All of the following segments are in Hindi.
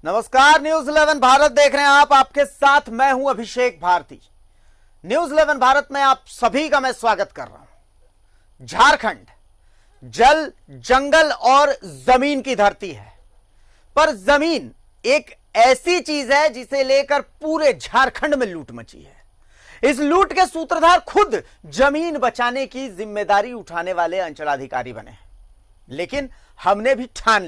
नमस्कार, न्यूज 11 भारत देख रहे हैं आप। आपके साथ मैं हूं अभिषेक भारती। न्यूज 11 भारत में आप सभी का मैं स्वागत कर रहा हूं। झारखंड जल, जंगल और जमीन की धरती है, पर जमीन एक ऐसी चीज है जिसे लेकर पूरे झारखंड में लूट मची है। इस लूट के सूत्रधार खुद जमीन बचाने की जिम्मेदारी उठाने वाले अंचलाधिकारी बने हैं। लेकिन हमने भी ठान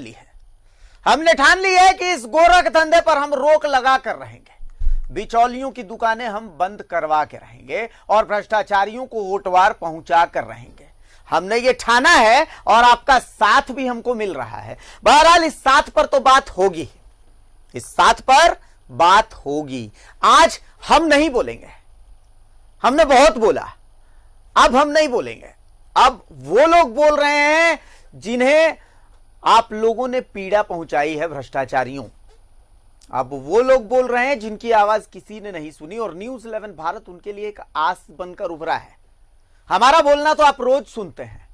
ली है कि इस गोरख धंधे पर हम रोक लगा कर रहेंगे। बिचौलियों की दुकानें हम बंद करवा के रहेंगे और भ्रष्टाचारियों को वोटवार पहुंचा कर रहेंगे। हमने ये ठाना है और आपका साथ भी हमको मिल रहा है। बहरहाल इस साथ पर तो बात होगी, इस साथ पर बात होगी। आज हम नहीं बोलेंगे, हमने बहुत बोला, अब हम नहीं बोलेंगे। अब वो लोग बोल रहे हैं जिन्हें आप लोगों ने पीड़ा पहुंचाई है, भ्रष्टाचारियों। अब वो लोग बोल रहे हैं जिनकी आवाज किसी ने नहीं सुनी, और न्यूज 11 भारत उनके लिए एक आस बनकर उभरा है। हमारा बोलना तो आप रोज सुनते हैं।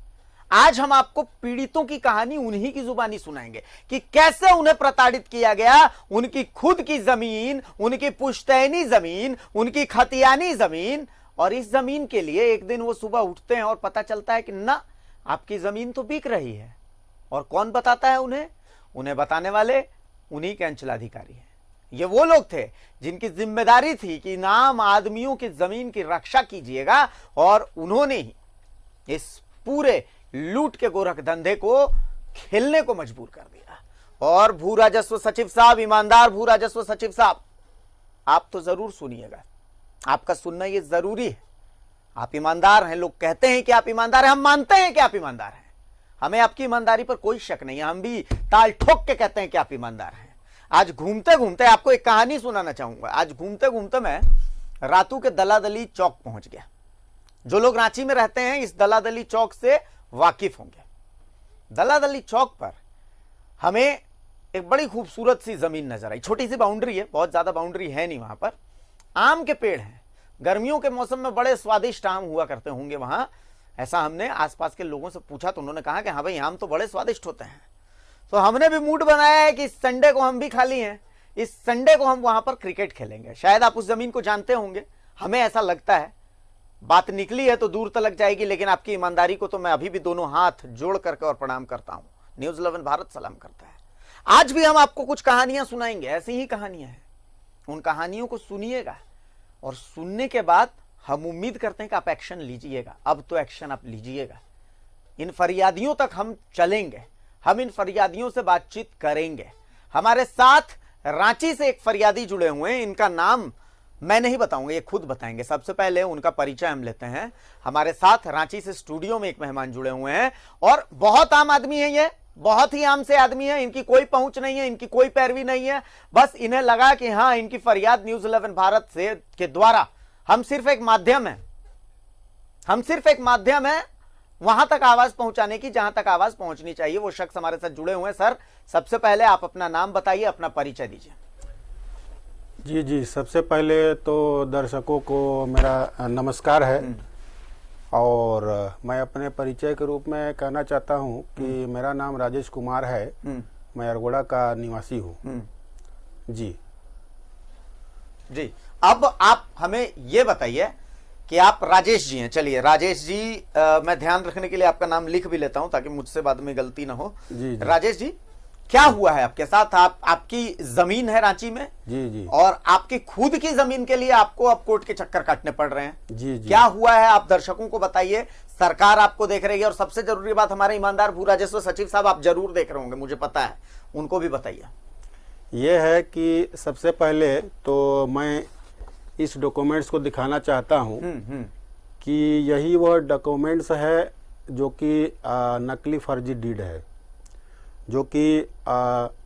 आज हम आपको पीड़ितों की कहानी उन्हीं की जुबानी सुनाएंगे कि कैसे उन्हें प्रताड़ित किया गया। उनकी खुद की जमीन, उनकी पुश्तैनी जमीन, उनकी खतियानी जमीन, और इस जमीन के लिए एक दिन वो सुबह उठते हैं और पता चलता है कि ना, आपकी जमीन तो बिक रही है। और कौन बताता है उन्हें बताने वाले उन्हीं के अंचलाधिकारी हैं। ये वो लोग थे जिनकी जिम्मेदारी थी कि नाम आदमियों की जमीन की रक्षा कीजिएगा, और उन्होंने ही इस पूरे लूट के गोरख धंधे को खेलने को मजबूर कर दिया। और भू राजस्व सचिव साहब, ईमानदार भू राजस्व सचिव साहब, आप तो जरूर सुनिएगा, आपका सुनना ये जरूरी है। आप ईमानदार हैं, लोग कहते हैं कि आप ईमानदार हैं, हम मानते हैं कि आप ईमानदार हैं, हमें आपकी ईमानदारी पर कोई शक नहीं है। हम भी ताल ठोक के कहते हैं कि आप ईमानदार हैं। आज घूमते घूमते आपको एक कहानी सुनाना चाहूंगा। आज घूमते घूमते मैं रातू के दलादली चौक पहुंच गया। जो लोग रांची में रहते हैं इस दलादली चौक से वाकिफ होंगे। दलादली चौक पर हमें एक बड़ी खूबसूरत सी जमीन नजर आई। छोटी सी बाउंड्री है, बहुत ज्यादा बाउंड्री है नहीं। वहां पर आम के पेड़ हैं। गर्मियों के मौसम में बड़े स्वादिष्ट आम हुआ करते होंगे वहां, ऐसा हमने आसपास के लोगों से पूछा तो उन्होंने कहा कि हाँ भाई, आम तो बड़े स्वादिष्ट होते हैं। तो हमने भी मूड बनाया है कि इस संडे को हम भी खाली हैं, इस संडे को हम वहां पर क्रिकेट खेलेंगे। शायद आप उस जमीन को जानते होंगे, हमें ऐसा लगता है। बात निकली है तो दूर तक जाएगी, लेकिन आपकी ईमानदारी को तो मैं अभी भी दोनों हाथ जोड़ करके और प्रणाम करता हूं। न्यूज 11 भारत सलाम करता है। आज भी हम आपको कुछ कहानियां सुनाएंगे, ऐसी ही कहानियां हैं। उन कहानियों को सुनिएगा और सुनने के बाद हम उम्मीद करते हैं कि आप एक्शन लीजिएगा। अब तो एक्शन आप लीजिएगा। इन फरियादियों तक हम चलेंगे, हम इन फरियादियों से बातचीत करेंगे। हमारे साथ रांची से एक फरियादी जुड़े हुए हैं, इनका नाम मैं नहीं बताऊंगा, ये खुद बताएंगे। सबसे पहले उनका परिचय हम लेते हैं। हमारे साथ रांची से स्टूडियो में एक मेहमान जुड़े हुए हैं, और बहुत आम आदमी है, ये बहुत ही आम से आदमी है। इनकी कोई पहुंच नहीं है, इनकी कोई पैरवी नहीं है। बस इन्हें लगा कि हाँ, इनकी फरियाद न्यूज 11 भारत से के द्वारा हम सिर्फ एक माध्यम है वहां तक आवाज पहुंचाने की, जहां तक आवाज पहुंचनी चाहिए। वो शख्स हमारे साथ जुड़े हुए हैं। सर, सबसे पहले आप अपना नाम बताइए, अपना परिचय दीजिए। जी, सबसे पहले तो दर्शकों को मेरा नमस्कार है, और मैं अपने परिचय के रूप में कहना चाहता हूं कि मेरा नाम राजेश कुमार है। मैं अरगोड़ा का निवासी हूं। जी। अब आप हमें ये बताइए कि आप राजेश जी हैं। चलिए राजेश जी, मैं ध्यान रखने के लिए आपका नाम लिख भी लेता हूं ताकि मुझसे बाद में गलती ना हो। जी। राजेश जी, क्या हुआ है आपके साथ? आपकी जमीन है रांची में। जी। और आपकी खुद की जमीन के लिए आपको अब कोर्ट के चक्कर काटने पड़ रहे हैं। जी। क्या हुआ है आप दर्शकों को बताइए। सरकार आपको देख रही है, और सबसे जरूरी बात, हमारे ईमानदार भू राजस्व सचिव साहब आप जरूर देख रहे होंगे, मुझे पता है, उनको भी बताइए। यह है कि सबसे पहले तो मैं इस डॉक्यूमेंट्स को दिखाना चाहता हूं कि यही वह डॉक्यूमेंट्स है जो कि नकली फर्जी डीड है, जो कि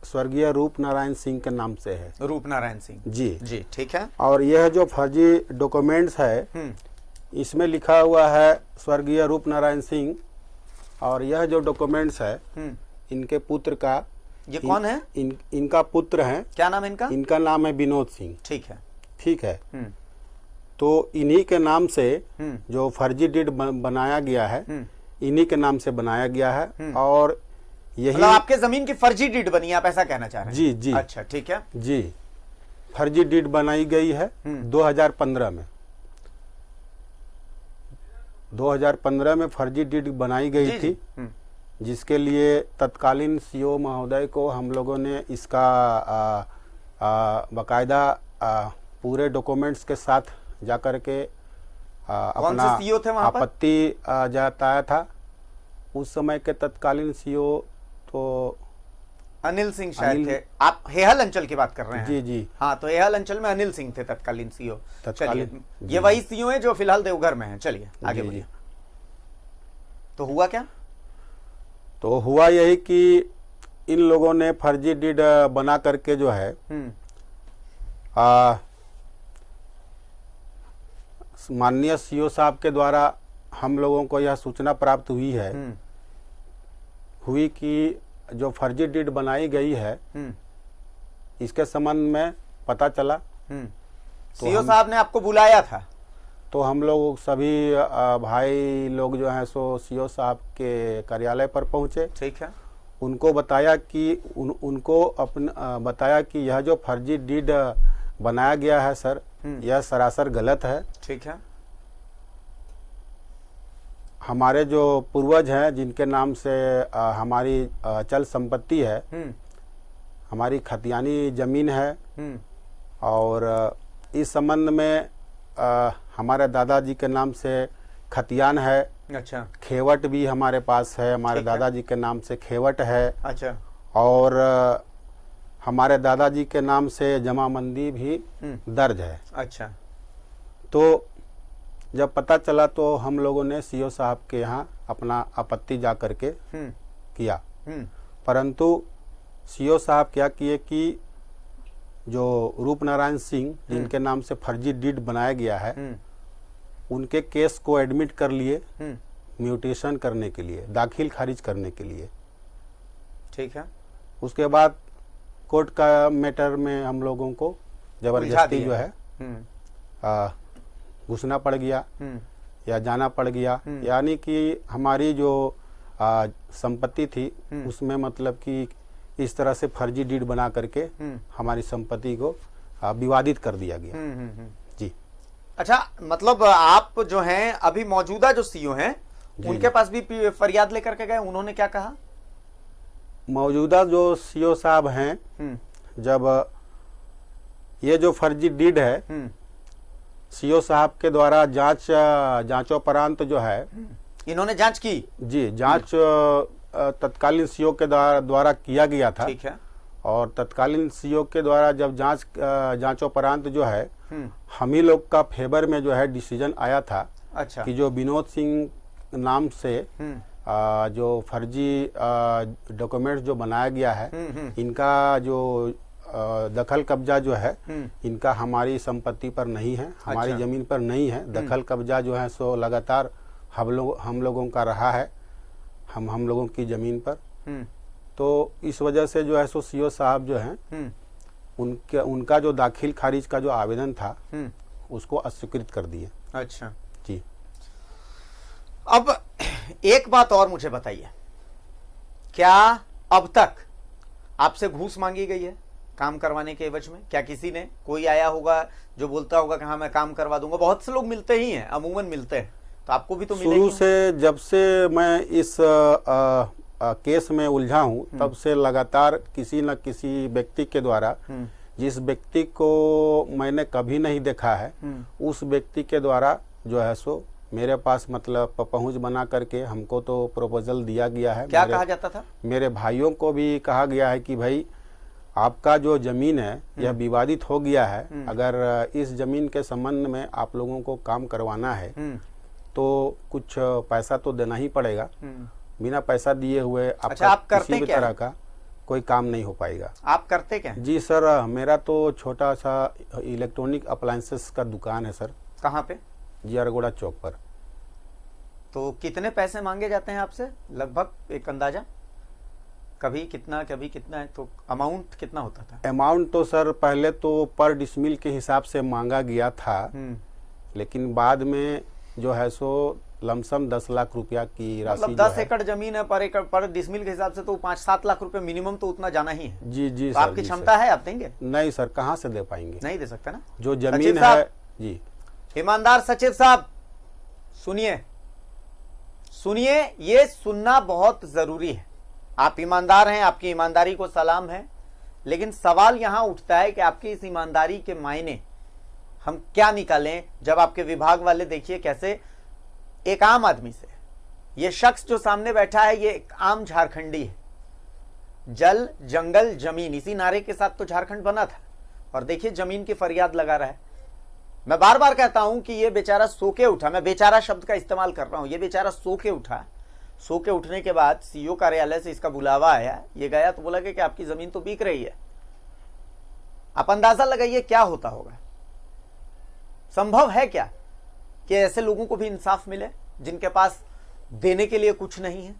स्वर्गीय रूप नारायण सिंह के नाम से है। रूप नारायण सिंह जी, ठीक है। और यह जो फर्जी डॉक्यूमेंट्स है, इसमें लिखा हुआ है स्वर्गीय रूप नारायण सिंह, और यह जो डॉक्यूमेंट्स है इनके पुत्र का। ये कौन है? इनका पुत्र है। क्या नाम है इनका? इनका नाम है विनोद सिंह। ठीक है। तो इन्हीं के नाम से जो फर्जी डीड बनाया गया है, इन्हीं के नाम से बनाया गया है। और यही मतलब आपके जमीन की फर्जी डीड बनी है, आप ऐसा कहना चाह रहे हैं? जी जी अच्छा, ठीक है। जी, फर्जी डीड बनाई गई है 2015 में। 2015 में फर्जी डीड बनाई गई जी, थी, जी। जिसके लिए तत्कालीन सीओ महोदय को हम लोगों ने इसका बाकायदा पूरे डॉक्यूमेंट्स के साथ जाकर के कौन से सीओ थे वहां पर? आपत्ति जताया था। उस समय के तत्कालीन सीओ तो अनिल सिंह शायद थे। आप हेहल अंचल की बात कर रहे हैं? जी जी, हाँ, तो हेहल अंचल में अनिल सिंह थे तत्कालीन सीओ। तत्कालीन, चलिए, ये वही सीओ है जो फिलहाल देवघर में है। चलिए आगे जी, बढ़िए। जी। तो हुआ क्या? तो हुआ यही कि इन लोगों ने फर्जी डीड बना करके जो है माननीय सीओ साहब के द्वारा हम लोगों को यह सूचना प्राप्त हुई कि जो फर्जी डीड बनाई गई है इसके संबंध में पता चला। सीओ साहब ने आपको बुलाया था? तो हम लोग सभी भाई लोग जो हैं सो सीओ साहब के कार्यालय पर पहुंचे। ठीक है। उनको बताया कि उनको बताया कि यह जो फर्जी डीड बनाया गया है सर, यह सरासर गलत है। ठीक है। हमारे जो पूर्वज हैं जिनके नाम से हमारी अचल संपत्ति है, हमारी खतियानी जमीन है, और इस संबंध में हमारे दादाजी के नाम से खतियान है। अच्छा। खेवट भी हमारे पास है, हमारे दादाजी के नाम से खेवट है। अच्छा। और हमारे दादाजी के नाम से जमाबंदी भी दर्ज है। अच्छा। तो जब पता चला तो हम लोगों ने सीओ साहब के यहाँ अपना आपत्ति जा करके किया, परंतु सीओ साहब क्या किए कि जो रूपनारायण सिंह जिनके नाम से फर्जी डीड बनाया गया है, उनके केस को एडमिट कर लिए म्यूटेशन करने के लिए, दाखिल खारिज करने के लिए। ठीक है। उसके बाद कोर्ट का मैटर में हम लोगों को जबरदस्ती जो है घुसना पड़ गया या जाना पड़ गया। यानी कि हमारी जो संपत्ति थी उसमें मतलब कि इस तरह से फर्जी डीड बना करके हमारी संपत्ति को विवादित कर दिया गया। जी। अच्छा, मतलब आप जो हैं अभी मौजूदा जो सीओ हैं उनके पास भी फरियाद लेकर के गए, उन्होंने क्या कहा? मौजूदा जो सीओ साहब हैं, जब ये जो फर्जी डीड है सीओ साहब के द्वारा जांचोपरांत जो है, इन्होंने जांच की? जी, जांच तत्कालीन सीओ के द्वारा किया गया था। ठीक है। और तत्कालीन सीओ के द्वारा जब जांचोपरांत जो है हम ही लोग का फेवर में जो है डिसीजन आया था। अच्छा। कि जो विनोद सिंह नाम से जो फर्जी डॉक्यूमेंट्स जो बनाया गया है, इनका जो दखल कब्जा जो है इनका हमारी संपत्ति पर नहीं है, हमारी जमीन पर नहीं है। दखल कब्जा जो है सो लगातार हम लोगों का रहा है, हम लोगों की जमीन पर। तो इस वजह से जो है सो सीओ साहब जो हैं उनका जो दाखिल खारिज का जो आवेदन था उसको अस्वीकृत कर दिए। अच्छा जी। अब एक बात और मुझे बताइए, क्या अब तक आपसे घूस मांगी गई है काम करवाने के एवज में? क्या किसी ने, कोई आया होगा जो बोलता होगा कि हाँ मैं काम करवा दूंगा? बहुत से लोग मिलते ही हैं, अमूमन मिलते हैं, तो आपको भी तो मिलेगी। शुरू से जब से मैं इस केस में उलझा हूँ तब से लगातार किसी न किसी व्यक्ति के द्वारा, जिस व्यक्ति को मैंने कभी नहीं देखा है उस व्यक्ति के द्वारा जो है सो मेरे पास मतलब पहुंच बना करके हमको तो प्रपोजल दिया गया है। क्या कहा जाता था? मेरे भाइयों को भी कहा गया है कि भाई आपका जो जमीन है यह विवादित हो गया है, अगर इस जमीन के संबंध में आप लोगों को काम करवाना है तो कुछ पैसा तो देना ही पड़ेगा। बिना पैसा दिए हुए अच्छा, आप करते किसी भी क्या तरह का कोई काम नहीं हो पाएगा। आप करते क्या? जी सर, मेरा तो छोटा सा इलेक्ट्रॉनिक अप्लायंसेस का दुकान है सर। कहाँ पे? जियारगोड़ा चौक पर। तो कितने पैसे मांगे जाते हैं आपसे लगभग, एक अंदाजा? कभी कितना है, तो अमाउंट कितना होता था? अमाउंट तो सर पहले तो पर डिसमिल के हिसाब से मांगा गया था, लेकिन बाद में जो है सो लमसम 10 लाख रुपया की राशि मतलब 10 एकड़ जमीन है, पर एकड़ पर डिसमिल के हिसाब से तो 5-7 लाख रुपए मिनिमम तो उतना जाना ही है। जी जी तो सर, आपकी जी क्षमता सर। है, आप देंगे? नहीं सर, कहाँ से दे पाएंगे, नहीं दे सकते ना। जो सचिव जमीन साहब, है। जी ईमानदार सचिव साहब सुनिए, सुनिए, ये सुनना बहुत जरूरी है। आप ईमानदार हैं, आपकी ईमानदारी को सलाम है, लेकिन सवाल यहां उठता है कि आपकी इस ईमानदारी के मायने हम क्या निकालें जब आपके विभाग वाले देखिए कैसे एक आम आदमी से, ये शख्स जो सामने बैठा है ये एक आम झारखंडी है। जल जंगल जमीन, इसी नारे के साथ तो झारखंड बना था, और देखिए जमीन की फरियाद लगा रहा है। मैं बार बार कहता हूं कि ये बेचारा सो के उठा, मैं बेचारा शब्द का इस्तेमाल कर रहा हूं, ये बेचारा सो के उठा। सो के उठने के बाद सीईओ कार्यालय से इसका बुलावा आया, ये गया तो बोला कि आपकी जमीन तो बिक रही है। आप अंदाजा लगाइए क्या होता होगा। संभव है क्या कि ऐसे लोगों को भी इंसाफ मिले जिनके पास देने के लिए कुछ नहीं है?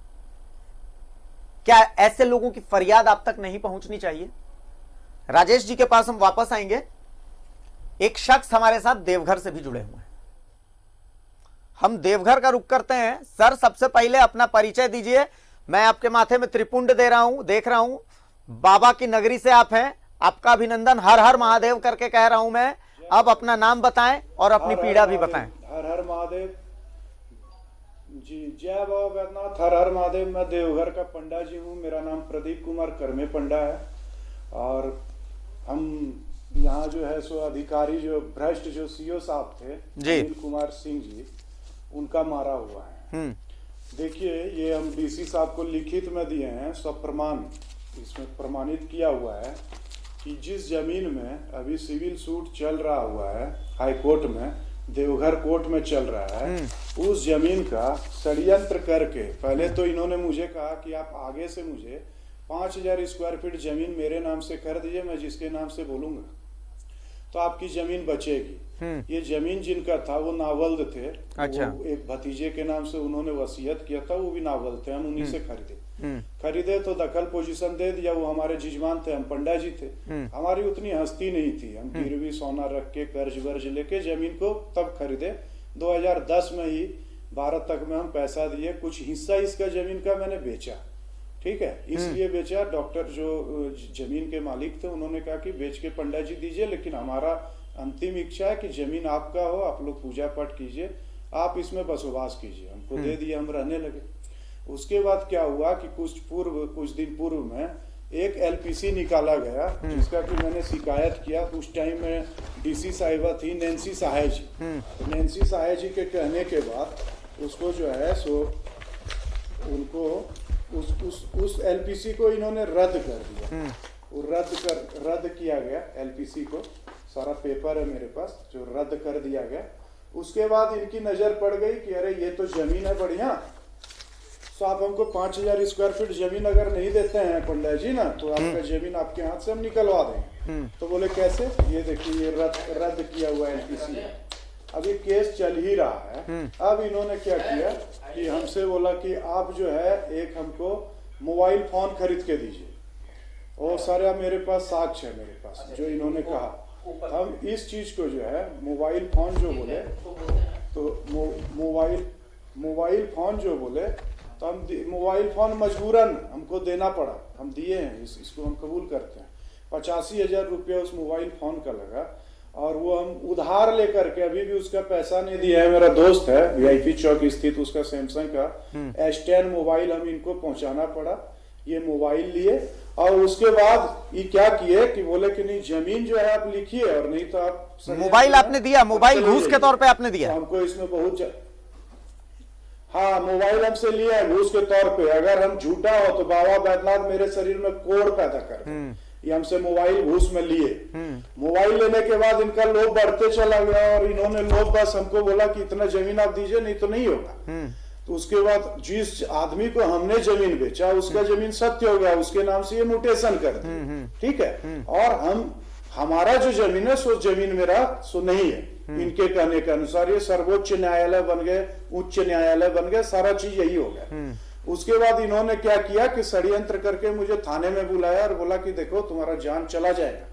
क्या ऐसे लोगों की फरियाद आप तक नहीं पहुंचनी चाहिए? राजेश जी के पास हम वापस आएंगे। एक शख्स हमारे साथ देवघर से भी जुड़े हुए हैं, हम देवघर का रुख करते हैं। सर, सबसे पहले अपना परिचय दीजिए। मैं आपके माथे में त्रिपुंड दे रहा हूं, देख रहा हूं, बाबा की नगरी से आप हैं, आपका अभिनंदन। हर हर महादेव करके कह रहा हूं मैं। अब अपना नाम बताएं और अपनी पीड़ा भी बताएं। हर हर महादेव जी, जय बाबा बैद्यनाथ। हर हर महादेव। मैं देवघर का पंडा जी हूँ, मेरा नाम प्रदीप कुमार कर्मे पंडा है। और हम यहाँ जो है सो अधिकारी जो भ्रष्ट जो सीओ साहब थे अनिल कुमार सिंह जी, उनका मारा हुआ है। देखिए, ये हम डीसी साहब को लिखित में दिए हैं, सब प्रमाण इसमें प्रमाणित किया हुआ है कि जिस जमीन में अभी सिविल सूट चल रहा हुआ है हाई कोर्ट में, देवघर कोर्ट में चल रहा है, उस जमीन का षड्यंत्र करके पहले तो इन्होंने मुझे कहा कि आप आगे से मुझे 5000 स्क्वायर फीट जमीन मेरे नाम से कर दीजिए, मैं जिसके नाम से बोलूंगा तो आपकी जमीन बचेगी। ये जमीन जिनका था वो नावल्द थे। अच्छा। वो एक भतीजे के नाम से उन्होंने वसीयत किया था, वो भी नावल्द थे, हम उन्हीं से खरीदे तो दखल पोजीशन दे दिया। वो हमारे जिजमान थे, हम पंडा जी थे। हमारी उतनी हस्ती नहीं थी, हम गिरवी सोना रख के कर्ज वर्ज लेके जमीन को तब खरीदे। 2010 में ही 12 तक में हम पैसा दिए, कुछ हिस्सा इसका जमीन का मैंने बेचा। ठीक है, इसलिए बेचा। डॉक्टर जो जमीन के मालिक थे उन्होंने कहा कि बेच के पंडा जी दीजिए, लेकिन हमारा अंतिम इच्छा है कि जमीन आपका हो, आप लोग पूजा पाठ कीजिए, आप इसमें बसोबास कीजिए। हमको दे दिया, हम रहने लगे। उसके बाद क्या हुआ कि कुछ दिन पूर्व में एक एलपीसी निकाला गया, जिसका कि मैंने शिकायत किया। उस टाइम में डीसी साहिबा थी नैन्सी सहाय जी। नैन्सी सहाय जी के कहने के बाद उसको जो है सो उनको उस एलपीसी को इन्होंने रद्द कर दिया। वो रद्द किया गया एलपीसी को, सारा पेपर है मेरे पास, जो रद्द कर दिया गया। उसके बाद इनकी नजर पड़ गई कि अरे ये तो जमीन है बढ़िया, तो आप हमको 5000 स्क्वायर फीट जमीन अगर नहीं देते हैं पंडा जी ना, तो आपका जमीन आपके हाथ से हम निकलवा देंगे। तो बोले कैसे? ये देखिए, ये रद्द किया हुआ एलपीसी। अभी केस चल ही रहा है। अब इन्होंने क्या किया कि हमसे बोला कि आप जो है एक हमको मोबाइल फोन खरीद के दीजिए। और सारा मेरे पास साक्ष्य है, मेरे पास जो इन्होंने कहा। हम इस चीज को जो है मोबाइल फोन जो बोले तो मोबाइल फोन जो बोले तो हम मोबाइल फोन मजबूरन हमको देना पड़ा, हम दिए हैं। इसको हम कबूल करते हैं। 85,000 रुपया उस मोबाइल फोन का लगा, और वो हम उधार लेकर के, अभी भी उसका पैसा नहीं दिया है। मेरा दोस्त है वीआईपी चौक स्थित, उसका सैमसंग का S10 मोबाइल हम इनको पहुंचाना पड़ा। ये मोबाइल लिए और उसके बाद ये क्या किए कि बोले कि नहीं, जमीन जो है आप लिखिए, और नहीं तो आप मोबाइल आपने दिया, मोबाइल घूस के तौर पे आपने दिया। तो हमको इसमें बहुत हाँ, मोबाइल हमसे लिया है घूस के तौर पे। अगर हम झूठा हो तो बाबा बैद्यनाथ मेरे शरीर में कोड़ पैदा कर दे। ये हमसे मोबाइल घूस में लिए। मोबाइल लेने के बाद इनका लोभ बढ़ते चला गया, और इन्होंने लोभ बस हमको बोला कि इतना जमीन आप दीजिए, नहीं तो नहीं होगा। तो उसके बाद जिस आदमी को हमने जमीन बेचा उसका जमीन सत्य हो गया, उसके नाम से ये म्यूटेशन कर दिया। ठीक है, और हमारा जो जमीन है सो जमीन मेरा सो नहीं है। इनके कहने के अनुसार ये सर्वोच्च न्यायालय बन गए, उच्च न्यायालय बन गए, सारा चीज यही हो गया। उसके बाद इन्होंने क्या किया कि षड्यंत्र करके मुझे थाने में बुलाया और बोला कि देखो तुम्हारा जान चला जाएगा।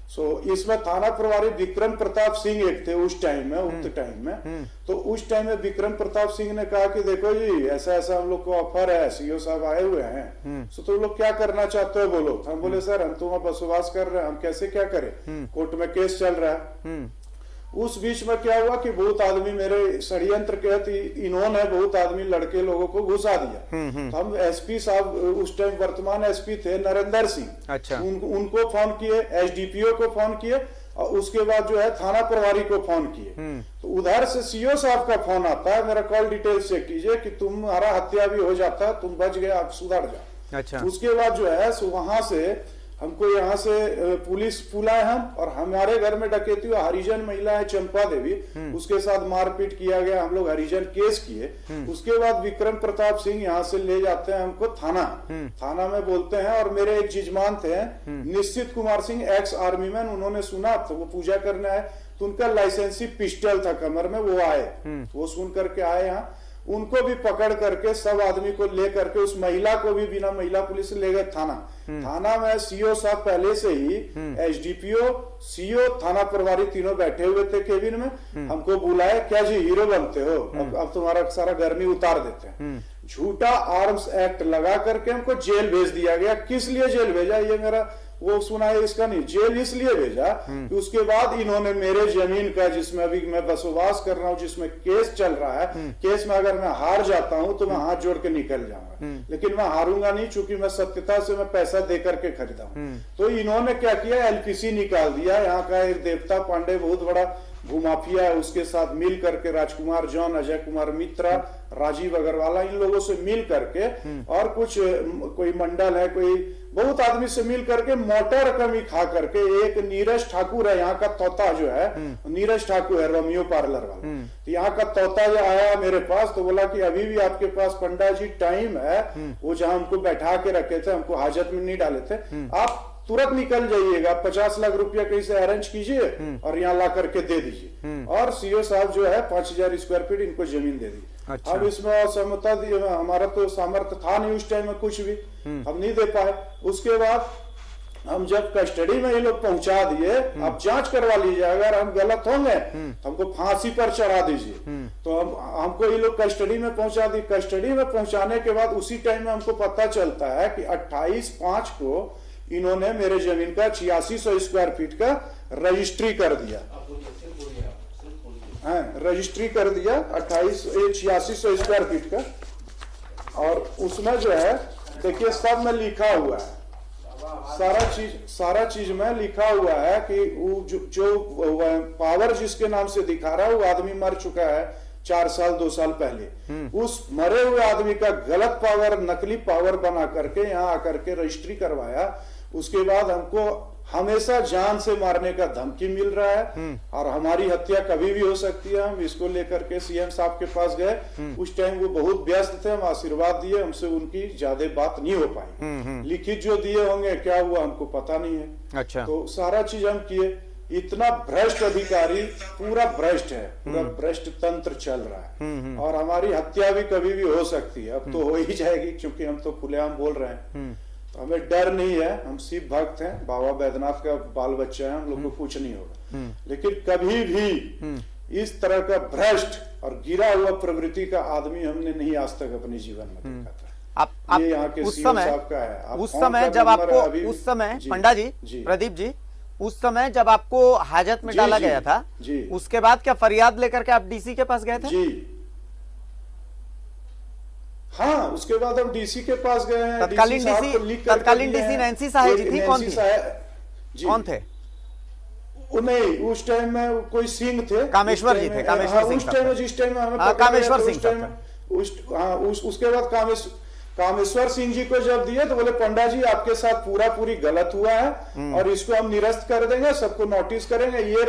सो इसमें थाना प्रभारी विक्रम प्रताप सिंह एक थे उस टाइम में, उक्त टाइम में। तो उस टाइम में विक्रम प्रताप सिंह ने कहा कि देखो जी ऐसा ऐसा हम लोग को ऑफर है, सीओ साहब आए हुए हैं, सो तुम लोग क्या करना चाहते हो बोलो। हम बोले सर हम तो वहां बसवास कर रहे हैं, हम कैसे क्या करें, कोर्ट में केस चल रहा है। उस बीच में क्या हुआ कि बहुत आदमी मेरे षड्यंत्र के इन्होंने बहुत आदमी लड़के लोगों को घुसा दिया। तो हम एसपी साहब उस टाइम वर्तमान एसपी थे नरेंद्र सिंह, अच्छा। उनको फोन किए, एसडीपीओ को फोन किए और उसके बाद जो है थाना प्रभारी को फोन किए। तो उधर से सीओ साहब का फोन आता है, मेरा कॉल डिटेल चेक कीजिए कि तुम्हारा हत्या भी हो जाता, तुम बच गए, आप सुधर जाओ। अच्छा। उसके बाद जो है वहां से हमको यहाँ से पुलिस बुलाए हम, और हमारे घर में डकैती हुआ, हरिजन महिला है चंपा देवी, उसके साथ मारपीट किया गया, हम लोग हरिजन केस किए। उसके बाद विक्रम प्रताप सिंह यहाँ से ले जाते हैं हमको थाना में बोलते हैं, और मेरे एक जिजमान थे निश्चित Kumar Singh, ex army man, उन्होंने सुना तो वो पूजा करने आए, तो उनका लाइसेंसी पिस्टल था कमर में, वो आए, वो सुन करके आए यहाँ, उनको भी पकड़ करके सब आदमी को ले करके उस महिला को भी बिना महिला पुलिस ले गए थाना में। सीओ साहब पहले से ही, एसडीपीओ, सीओ, थाना प्रभारी तीनों बैठे हुए थे केबिन में, हमको बुलाए, क्या जी हीरो बनते हो, अब तुम्हारा सारा गर्मी उतार देते हैं। झूठा आर्म्स एक्ट लगा करके हमको जेल भेज दिया गया। किस लिए जेल भेजा ये मेरा वो सुना है इसका नहीं, जेल इसलिए भेजा कि उसके बाद इन्होंने मेरे जमीन का, जिसमें अभी मैं बसवास कर रहा हूँ, जिसमें केस चल रहा है, केस में अगर मैं हार जाता हूं तो मैं हाथ जोड़ के निकल जाऊंगा, लेकिन मैं हारूंगा नहीं, चूंकि मैं सत्यता से मैं पैसा दे करके खरीदा हूं। तो इन्होंने क्या किया, एलपीसी निकाल दिया। यहाँ का एक देवता पांडे बहुत बड़ा भूमाफिया है, उसके साथ मिल करके राजकुमार जॉन, अजय कुमार मित्रा, राजीव अग्रवाला, इन लोगों से मिल करके, और कुछ कोई मंडल है, कोई बहुत आदमी से मिल करके मोटा रकम ही खा करके, एक नीरज ठाकुर है यहाँ का तोता जो है, नीरज ठाकुर है रोमियो पार्लर वाला, तो यहाँ का तोता जो आया मेरे पास तो बोला कि अभी भी आपके पास पंडा जी टाइम है, वो जहां हमको बैठा के रखे थे, हमको हाजत में नहीं डाले थे, आप तुरंत निकल जाइएगा, 50 लाख रुपया कहीं से अरेंज कीजिए और यहाँ ला करके दे दीजिए। और सीओ साहब जो है 5000 स्क्वायर फीट इनको जमीन दे दी। अच्छा। अब इसमें असमता दी, हमारा तो सामर्थ्य था नहीं उस टाइम में, कुछ भी हम नहीं दे पाए। उसके बाद हम जब कस्टडी में ये लोग पहुंचा दिए, अब जांच करवा लीजिए, अगर हम गलत होंगे तो हमको फांसी पर चढ़ा दीजिए। तो हमको ये लोग कस्टडी में पहुंचा दी। कस्टडी में पहुंचाने के बाद उसी टाइम में हमको पता चलता है कि 28/5 को इन्होंने मेरे जमीन का 8600 स्क्वायर फीट का रजिस्ट्री कर दिया, रजिस्ट्री कर दिया 8600 स्क्वायर फीट का। और उसमें जो है देखिए सब में लिखा हुआ है, सारा चीज में लिखा हुआ है कि वो जो पावर जिसके नाम से दिखा रहा है वो आदमी मर चुका है 4 साल 2 साल पहले। उस मरे हुए आदमी का गलत पावर, नकली पावर बना करके यहाँ आकर के रजिस्ट्री करवाया। उसके बाद हमको हमेशा जान से मारने का धमकी मिल रहा है, और हमारी हत्या कभी भी हो सकती है। हम इसको लेकर के सीएम साहब के पास गए, उस टाइम वो बहुत व्यस्त थे, हम आशीर्वाद दिए, हमसे उनकी ज्यादा बात नहीं हो पाई। लिखित जो दिए होंगे क्या हुआ हमको पता नहीं है। अच्छा। तो सारा चीज हम किए। इतना भ्रष्ट अधिकारी, पूरा भ्रष्ट है, पूरा भ्रष्ट तंत्र चल रहा है, और हमारी हत्या भी कभी भी हो सकती है। अब तो हो ही जाएगी, क्योंकि हम तो खुलेआम बोल रहे हैं, तो हमें डर नहीं है। हम शिव भक्त हैं, बाबा बैद्यनाथ का बाल बच्चा है, हम लोग को कुछ नहीं होगा। लेकिन कभी भी इस तरह का भ्रष्ट और गिरा हुआ प्रवृत्ति का आदमी हमने नहीं आज तक अपने जीवन में देखा था। ये यहाँ के सीएम साहब का है। उस समय जब आपको, उस समय पंडा जी, प्रदीप जी, उस समय जब आपको हाजत में डाला गया था, उसके बाद क्या फरियाद लेकर के आप डीसी के पास गए थे? जी हाँ, उसके बाद हम डीसी के पास गए हैं। तत्कालीन डीसी नैन्सी साहेब जी थी, कौन थी? कौन थे? नहीं, उस टाइम में कोई सिंह थे, कामेश्वर जी थे, कामेश्वर सिंह। उस टाइम जिस टाइम में हमें कामेश्वर सिंह, उसके बाद कामेश्वर सिंह जी को जब दिए तो बोले पंडा जी आपके साथ पूरी गलत हुआ है, और इसको हम निरस्त कर देंगे, सबको नोटिस करेंगे, ये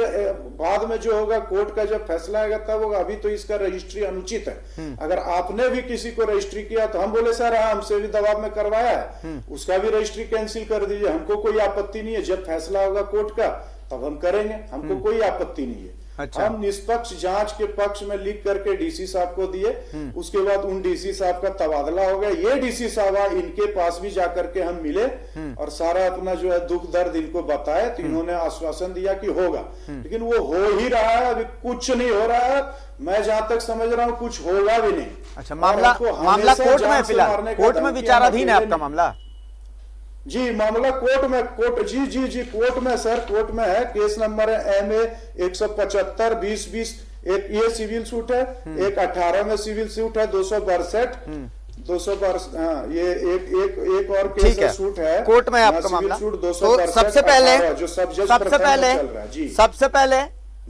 बाद में जो होगा कोर्ट का जब फैसला आएगा तब होगा, अभी तो इसका रजिस्ट्री अनुचित है। अगर आपने भी किसी को रजिस्ट्री किया तो हम बोले सर हाँ, हमसे भी दबाव में करवाया है, उसका भी रजिस्ट्री कैंसिल कर दीजिए, हमको कोई आपत्ति नहीं है, जब फैसला होगा कोर्ट का तब हम करेंगे, हमको कोई आपत्ति नहीं है। अच्छा। हम निष्पक्ष जांच के पक्ष में लिख करके डीसी साहब को दिए। उसके बाद उन डीसी साहब का तबादला हो गया। ये डीसी साहब इनके पास भी जाकर के हम मिले और सारा अपना जो है दुख दर्द इनको बताए, तो इन्होंने आश्वासन दिया कि होगा, लेकिन वो हो ही रहा है, अभी कुछ नहीं हो रहा है। मैं जहां तक समझ रहा हूं कुछ होगा भी नहीं। अच्छा, मामला कोर्ट में, फिलहाल कोर्ट में विचाराधीन है आपका मामला? जी, मामला कोर्ट में, जी कोर्ट में सर, कोर्ट में है। केस नंबर है MA 175/2020। एक ये सिविल सूट है, एक 18 में सिविल सूट है 262। 262, हाँ, ये एक और केस है, सूट है कोर्ट में आपका मामला। तो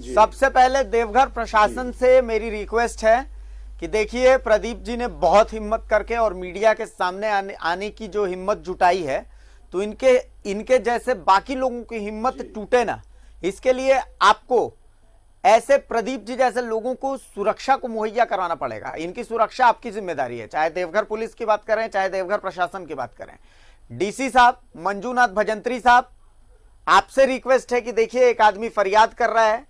सबसे पहले देवघर प्रशासन से मेरी रिक्वेस्ट है कि देखिए, प्रदीप जी ने बहुत हिम्मत करके और मीडिया के सामने आने की जो हिम्मत जुटाई है, तो इनके जैसे बाकी लोगों की हिम्मत टूटे ना, इसके लिए आपको ऐसे प्रदीप जी जैसे लोगों को सुरक्षा को मुहैया कराना पड़ेगा। इनकी सुरक्षा आपकी जिम्मेदारी है, चाहे देवघर पुलिस की बात करें, चाहे देवघर प्रशासन की बात करें। डीसी साहब मंजूनाथ भजंत्री साहब, आपसे रिक्वेस्ट है कि देखिए, एक आदमी फरियाद कर रहा है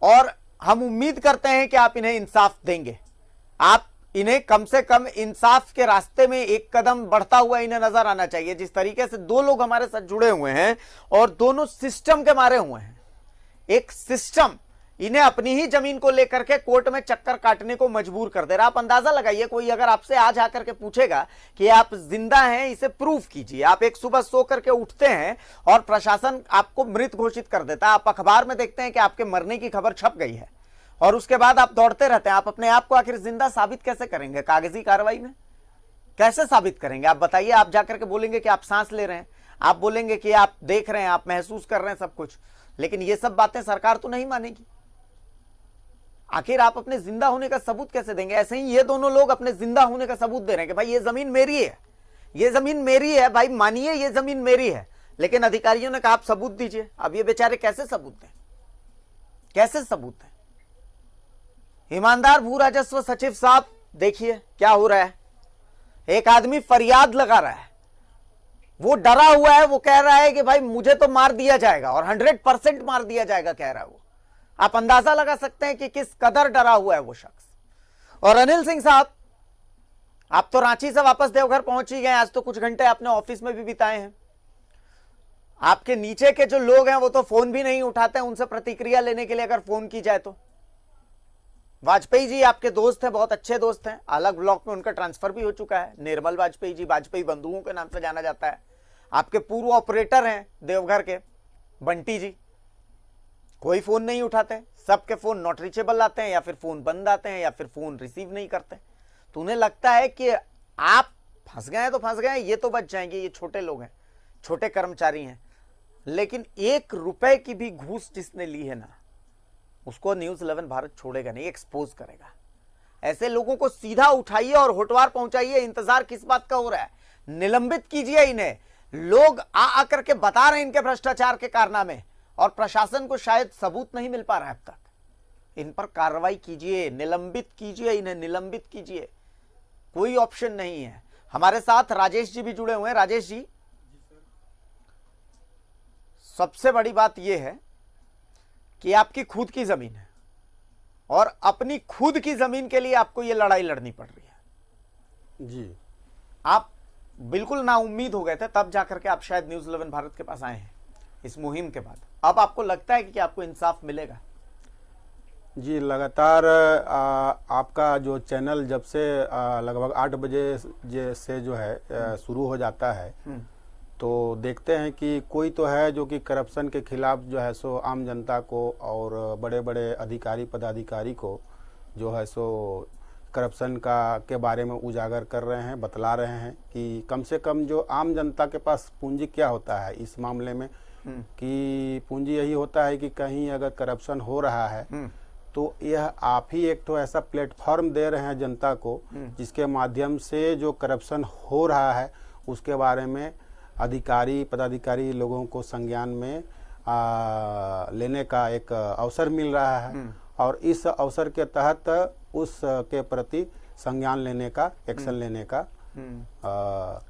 और हम उम्मीद करते हैं कि आप इन्हें इंसाफ देंगे। आप इन्हें कम से कम इंसाफ के रास्ते में एक कदम बढ़ता हुआ इन्हें नजर आना चाहिए। जिस तरीके से दो लोग हमारे साथ जुड़े हुए हैं और दोनों सिस्टम के मारे हुए हैं, एक सिस्टम इन्हें अपनी ही जमीन को लेकर के कोर्ट में चक्कर काटने को मजबूर कर दे रहा। आप अंदाजा लगाइए, कोई अगर आपसे आज आकर के पूछेगा कि आप जिंदा हैं, इसे प्रूफ कीजिए। आप एक सुबह सो करके उठते हैं और प्रशासन आपको मृत घोषित कर देता है। आप अखबार में देखते हैं कि आपके मरने की खबर छप गई है और उसके बाद आप दौड़ते रहते हैं। आप अपने आप को आखिर जिंदा साबित कैसे करेंगे? कागजी कार्रवाई में कैसे साबित करेंगे? आप बताइए। आप जाकर के बोलेंगे कि आप सांस ले रहे हैं, आप बोलेंगे कि आप देख रहे हैं, आप महसूस कर रहे हैं सब कुछ, लेकिन ये सब बातें सरकार तो नहीं मानेगी। आखिर आप अपने जिंदा होने का सबूत कैसे देंगे? ऐसे ही ये दोनों लोग अपने जिंदा होने का सबूत दे रहे हैं कि भाई ये जमीन मेरी है, ये जमीन मेरी है, भाई मानिए ये जमीन मेरी है, लेकिन अधिकारियों ने कहा आप सबूत दीजिए। अब ये बेचारे कैसे सबूत दें? कैसे सबूत दें? ईमानदार भू राजस्व सचिव साहब, देखिए क्या हो रहा है। एक आदमी फरियाद लगा रहा है, वो डरा हुआ है, वो कह रहा है कि भाई मुझे तो मार दिया जाएगा और 100% मार दिया जाएगा कह रहा है वो। आप अंदाजा लगा सकते हैं कि किस कदर डरा हुआ है वो शख्स। और अनिल सिंह साहब, आप तो रांची से वापस देवघर पहुंच ही गए, आज तो कुछ घंटे आपने ऑफिस में भी बिताए हैं। आपके नीचे के जो लोग हैं वो तो फोन भी नहीं उठाते हैं उनसे प्रतिक्रिया लेने के लिए, अगर फोन की जाए तो। वाजपेयी जी आपके दोस्त हैं, बहुत अच्छे दोस्त हैं, अलग ब्लॉक में उनका ट्रांसफर भी हो चुका है। निर्मल वाजपेयी जी, वाजपेयी बंधुओं के नाम से जाना जाता है। आपके पूर्व ऑपरेटर हैं देवघर के, बंटी जी, कोई फोन नहीं उठाते, सबके फोन नॉट रीचेबल आते हैं, या फिर फोन बंद आते हैं, या फिर फोन रिसीव नहीं करते। तो उन्हें लगता है कि आप फंस गए हैं तो फंस गए, ये तो बच जाएंगे, ये छोटे लोग हैं, छोटे कर्मचारी हैं। लेकिन 1 रुपए की भी घूस जिसने ली है ना, उसको न्यूज़ 11 भारत छोड़ेगा नहीं, एक्सपोज करेगा। ऐसे लोगों को सीधा उठाइए और होटवार पहुंचाइए। इंतजार किस बात का हो रहा है? निलंबित कीजिए इन्हें। लोग आ करके बता रहे हैं इनके भ्रष्टाचार के कारनामे, और प्रशासन को शायद सबूत नहीं मिल पा रहा है अब तक। इन पर कार्रवाई कीजिए, निलंबित कीजिए, इन्हें निलंबित कीजिए, कोई ऑप्शन नहीं है। हमारे साथ राजेश जी भी जुड़े हुए हैं। राजेश जी, सबसे बड़ी बात यह है कि आपकी खुद की जमीन है और अपनी खुद की जमीन के लिए आपको यह लड़ाई लड़नी पड़ रही है। जी, आप बिल्कुल नाउम्मीद हो गए थे, तब जाकर के आप शायद न्यूज़ 11 भारत के पास आए हैं इस मुहिम के बाद। अब आपको लगता है कि आपको इंसाफ मिलेगा? जी, लगातार आपका जो चैनल जब से लगभग 8 बजे से जो है शुरू हो जाता है, तो देखते हैं कि कोई तो है जो कि करप्शन के खिलाफ जो है सो आम जनता को और बड़े बड़े अधिकारी पदाधिकारी को जो है सो करप्शन के बारे में उजागर कर रहे हैं, बतला रहे हैं कि कम से कम जो आम जनता के पास पूंजी क्या होता है इस मामले में, कि पूंजी यही होता है कि कहीं अगर करप्शन हो रहा है तो यह आप ही एक तो ऐसा प्लेटफॉर्म दे रहे हैं जनता को जिसके माध्यम से जो करप्शन हो रहा है उसके बारे में अधिकारी पदाधिकारी लोगों को संज्ञान में लेने का एक अवसर मिल रहा है, और इस अवसर के तहत उस के प्रति संज्ञान लेने का, एक्शन लेने का।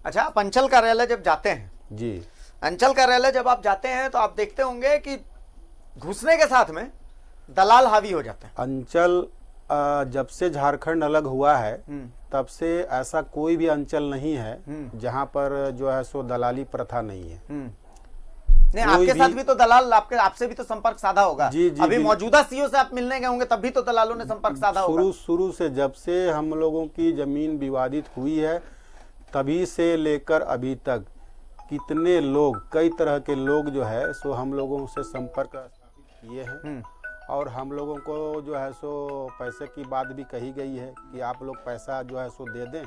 अच्छा, आप अंचल कार्यालय जब जाते हैं, जी, अंचल कार्यालय जब आप जाते हैं तो आप देखते होंगे कि घुसने के साथ में दलाल हावी हो जाते हैं। अंचल जब से झारखंड अलग हुआ है तब से ऐसा कोई भी अंचल नहीं है जहां पर जो है सो दलाली प्रथा नहीं है। नहीं, आपके साथ भी तो दलाल आपसे भी तो संपर्क साधा होगा। जी, जी, अभी जी। मौजूदा सीओ से आप मिलने गए होंगे, तब भी तो दलालों ने संपर्क साधा होगा। शुरू से जब से हम लोगों की जमीन विवादित हुई है तभी से लेकर अभी तक कितने लोग, कई तरह के लोग जो है सो हम लोगों से संपर्क किए हैं और हम लोगों को जो है सो पैसे की बात भी कही गई है कि आप लोग पैसा जो है सो दे दें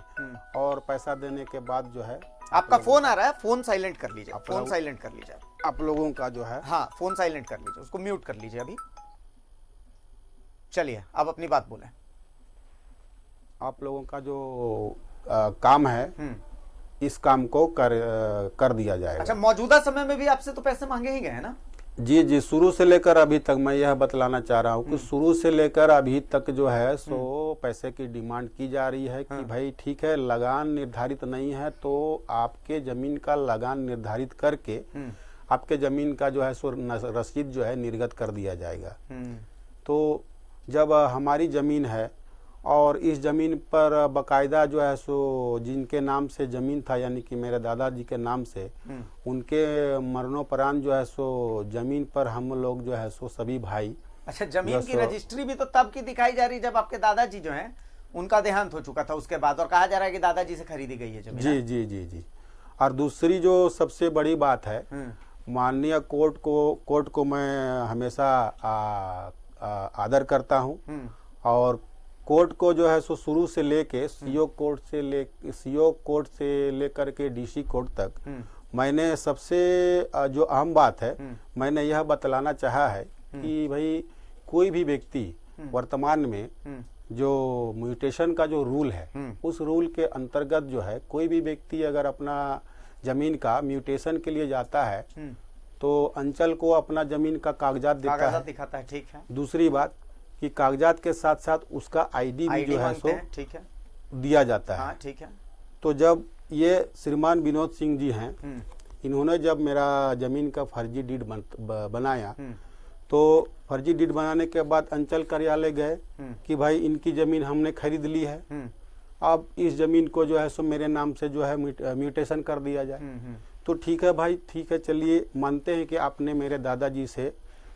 और पैसा देने के बाद जो है आपका फोन आ रहा है, फोन साइलेंट कर लीजिए, फोन साइलेंट कर लीजिए आप लोगों का जो है। हाँ, फोन साइलेंट कर लीजिए, उसको म्यूट कर लीजिए अभी। चलिए अब अपनी बात बोलें। आप लोगों का जो काम है इस काम को कर दिया जाएगा। अच्छा, मौजूदा समय में भी आपसे तो पैसे मांगे ही गए हैं ना? जी जी, शुरू से लेकर अभी तक मैं यह बतलाना चाह रहा हूँ कि शुरू से लेकर अभी तक जो है सो पैसे की डिमांड की जा रही है कि भाई ठीक है, लगान निर्धारित नहीं है तो आपके जमीन का लगान निर्धारित करके आपके जमीन का जो है सो रसीद जो है निर्गत कर दिया जाएगा। तो जब हमारी जमीन है और इस जमीन पर बकायदा जो है सो जिनके नाम से जमीन था यानी कि मेरे दादाजी के नाम से, उनके मरणोपरांत जो है सो जमीन पर हम लोग जो है सो सभी भाई। अच्छा, जमीन की रजिस्ट्री भी तो तब की दिखाई जा रही जब आपके दादाजी जो हैं उनका देहांत हो चुका था उसके बाद, और कहा जा रहा है कि दादाजी से खरीदी गई है जमीन। जी जी जी जी। और दूसरी जो सबसे बड़ी बात है, माननीय कोर्ट को मैं हमेशा आदर करता हूँ और कोर्ट को जो है सो शुरू से लेके सीओ कोर्ट से लेकर के डीसी कोर्ट तक मैंने सबसे जो अहम बात है मैंने यह बतलाना चाहा है कि भाई कोई भी व्यक्ति वर्तमान में जो म्यूटेशन का जो रूल है उस रूल के अंतर्गत जो है कोई भी व्यक्ति अगर अपना जमीन का म्यूटेशन के लिए जाता है तो अंचल को अपना जमीन का कागजात दिखाता है। ठीक है। दूसरी बात कि कागजात के साथ साथ उसका आईडी भी जो है सो ठीक है दिया जाता है। हाँ, ठीक है। तो जब ये श्रीमान विनोद सिंह जी हैं, इन्होंने जब मेरा जमीन का फर्जी डीड बनाया तो फर्जी डीड बनाने के बाद अंचल कार्यालय गए कि भाई इनकी जमीन हमने खरीद ली है, अब इस जमीन को जो है सो मेरे नाम से जो है म्यूटेशन कर दिया जाए। तो ठीक है भाई, ठीक है, चलिए मानते हैं कि आपने मेरे दादाजी से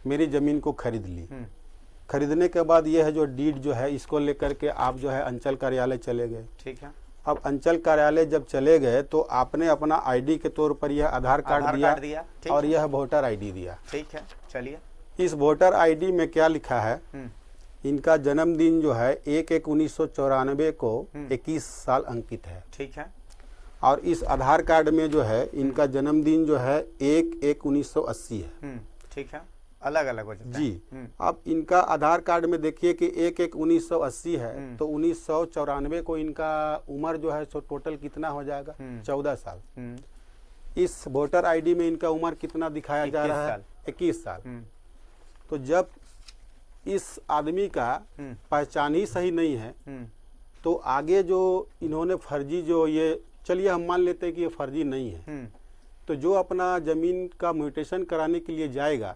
मेरी जमीन को खरीद ली। खरीदने के बाद यह जो डीड जो है इसको लेकर के आप जो है अंचल कार्यालय चले गए। ठीक है। अब अंचल कार्यालय जब चले गए तो आपने अपना आईडी के तौर पर यह आधार कार्ड दिया और यह वोटर आईडी दिया। ठीक है, चलिए। इस वोटर आईडी में क्या लिखा है, इनका जन्मदिन जो है 1/1/1994 को 21 साल अंकित है। ठीक है। और इस आधार कार्ड में जो है इनका जन्मदिन जो है 1/1/1980 है। ठीक है, अलग अलग हो जाता है। जी। अब इनका आधार कार्ड में देखिए कि 1/1/1980 है तो 1994 को इनका उम्र जो है सो टोटल कितना हो जाएगा, 14 साल। इस वोटर आईडी में इनका उम्र कितना दिखाया जा रहा है, 21 साल। तो जब इस आदमी का पहचान ही सही नहीं है तो आगे जो इन्होंने फर्जी जो ये, चलिए हम मान लेते हैं कि ये फर्जी नहीं है, तो जो अपना जमीन का म्यूटेशन कराने के लिए जाएगा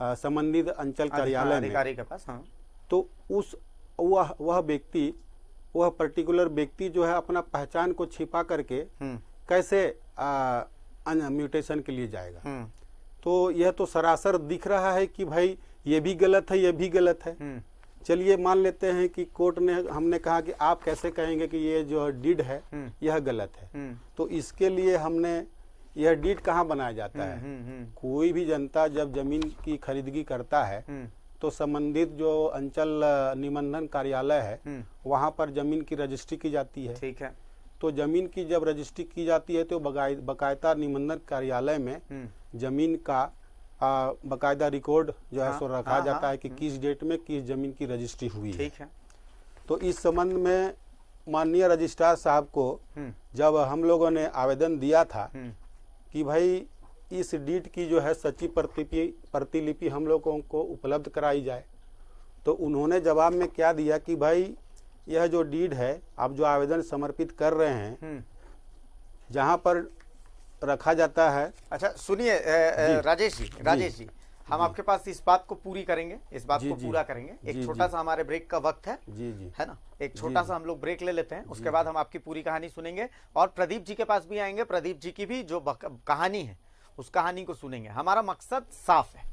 संबंधित अंचल कार्यालय में अधिकारी के पास, हाँ, तो उस वह व्यक्ति, वह पर्टिकुलर व्यक्ति जो है अपना पहचान को छिपा करके कैसे म्यूटेशन के लिए जाएगा। तो यह तो सरासर दिख रहा है कि भाई ये भी गलत है, ये भी गलत है। चलिए मान लेते हैं कि कोर्ट ने, हमने कहा कि आप कैसे कहेंगे कि ये जो डीड है यह गलत है, तो इसके लिए हमने, यह डीड कहाँ बनाया जाता है, कोई भी जनता जब जमीन की खरीदगी करता है तो संबंधित जो अंचल निबंधन कार्यालय है वहाँ पर जमीन की रजिस्ट्री की जाती है। ठीक है। तो जमीन की जब रजिस्ट्री की जाती है तो बकायदा निबंधन कार्यालय में जमीन का बकायदा रिकॉर्ड जो है सो रखा जाता है कि किस डेट में किस जमीन की रजिस्ट्री हुई है। ठीक है। तो इस संबंध में माननीय रजिस्ट्रार साहब को जब हम लोगों ने आवेदन दिया था कि भाई इस डीड की जो है सच्ची प्रतिलिपि हम लोगों को उपलब्ध कराई जाए, तो उन्होंने जवाब में क्या दिया कि भाई यह जो डीड है आप जो आवेदन समर्पित कर रहे हैं जहां पर रखा जाता है। अच्छा सुनिए राजेश जी, हम आपके पास इस बात को पूरी करेंगे, इस बात जी, को जी। पूरा करेंगे। एक जी, छोटा जी। सा हमारे ब्रेक का वक्त है जी जी है ना, एक छोटा जी, सा हम लोग ब्रेक ले लेते हैं, उसके बाद हम आपकी पूरी कहानी सुनेंगे और प्रदीप जी के पास भी आएंगे। प्रदीप जी की भी जो कहानी है उस कहानी को सुनेंगे। हमारा मकसद साफ है,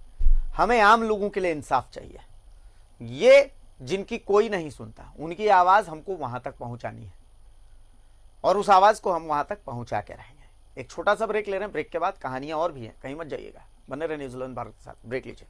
हमें आम लोगों के लिए इंसाफ चाहिए। ये जिनकी कोई नहीं सुनता, उनकी आवाज हमको वहां तक पहुंचानी है और उस आवाज को हम वहां तक पहुंचा के रहेंगे। एक छोटा सा ब्रेक ले रहे हैं, ब्रेक के बाद कहानियां और भी हैं, कहीं मत जाइएगा, बने रहे न्यूजीलैंड भारत के साथ। ब्रेक लीजिए।